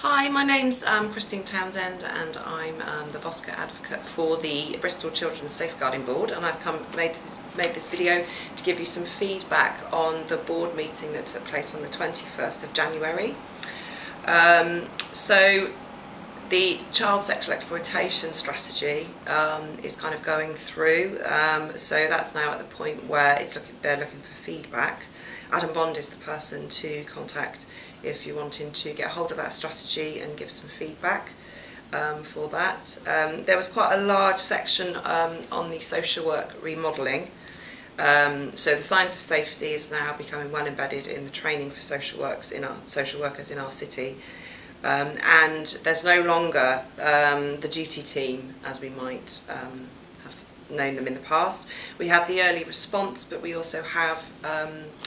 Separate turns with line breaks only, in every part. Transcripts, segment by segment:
Hi, my name's Christine Townsend, and I'm the VOSCA advocate for the Bristol Children's Safeguarding Board, and I've made this video to give you some feedback on the board meeting that took place on the 21st of January. So the child sexual exploitation strategy is kind of going through, so that's now at the point where they're looking for feedback. Adam Bond is the person to contact if you're wanting to get hold of that strategy and give some feedback for that. There was quite a large section on the social work remodelling. So the science of safety is now becoming well embedded in the training for social workers in our city. And there's no longer the duty team as we might have known them in the past. We have the early response, but we also have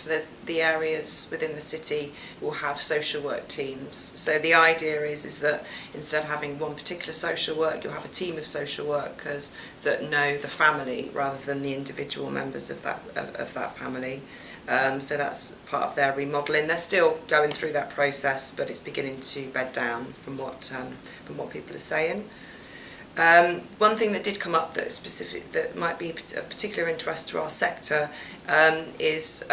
there's the areas within the city will have social work teams. So the idea is that instead of having one particular social work, you'll have a team of social workers that know the family rather than the individual members of that family. So that's part of their remodelling. They're still going through that process, but it's beginning to bed down from what people are saying. One thing that did come up that might be of particular interest to our sector is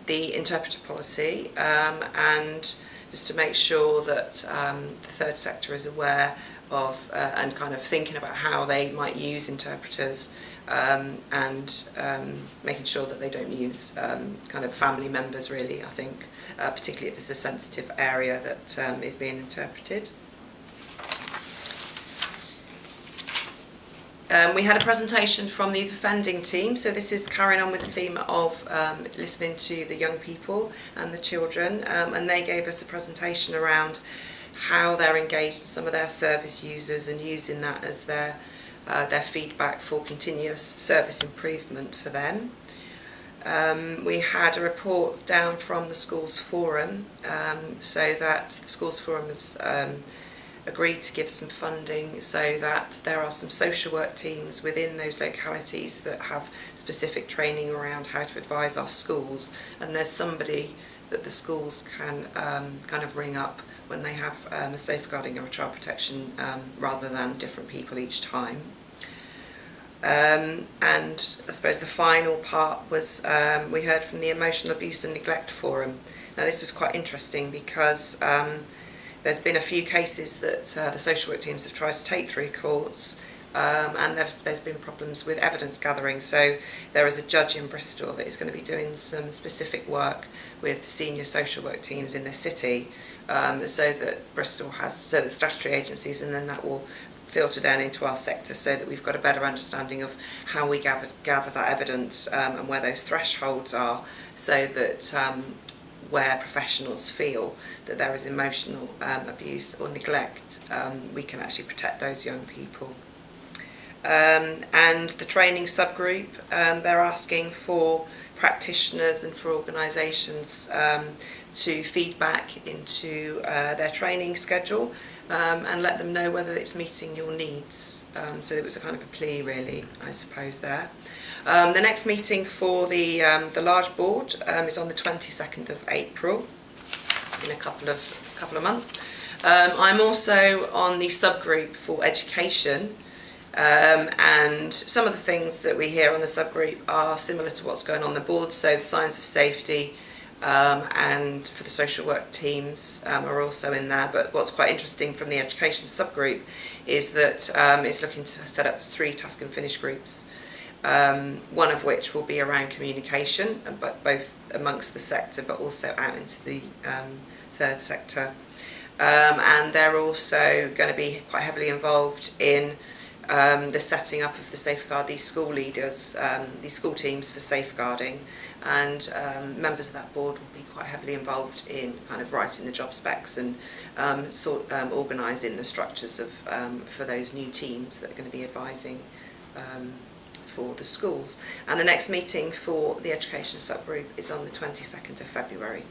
the interpreter policy, and just to make sure that the third sector is aware of and kind of thinking about how they might use interpreters, and making sure that they don't use kind of family members really, I think, particularly if it's a sensitive area that is being interpreted. We had a presentation from the youth offending team, so this is carrying on with the theme of listening to the young people and the children, and they gave us a presentation around how they're engaged with some of their service users and using that as their feedback for continuous service improvement for them. We had a report down from the Schools Forum, so that the Schools Forum has agreed to give some funding so that there are some social work teams within those localities that have specific training around how to advise our schools, and there's somebody that the schools can kind of ring up when they have a safeguarding or a child protection, rather than different people each time. And I suppose the final part was we heard from the Emotional Abuse and Neglect Forum. Now this was quite interesting because there's been a few cases that the social work teams have tried to take through courts, and there's been problems with evidence gathering. So there is a judge in Bristol that is going to be doing some specific work with senior social work teams in the city, so that Bristol has the statutory agencies, and then that will filter down into our sector so that we've got a better understanding of how we gather that evidence, and where those thresholds are, so that where professionals feel that there is emotional abuse or neglect, we can actually protect those young people. And the training subgroup, they're asking for practitioners and for organisations to feed back into their training schedule, and let them know whether it's meeting your needs. So it was a kind of a plea really, I suppose, there. The next meeting for the large board is on the 22nd of April, in a couple of months. I'm also on the subgroup for education, and some of the things that we hear on the subgroup are similar to what's going on the board. So the science of safety and for the social work teams are also in there. But what's quite interesting from the education subgroup is that it's looking to set up 3 task and finish groups. One of which will be around communication, but both amongst the sector but also out into the third sector. And they're also going to be quite heavily involved in the setting up of the safeguard, these school leaders, these school teams for safeguarding, and members of that board will be quite heavily involved in kind of writing the job specs and organising the structures of for those new teams that are going to be advising for the schools. And the next meeting for the education subgroup is on the 22nd of February.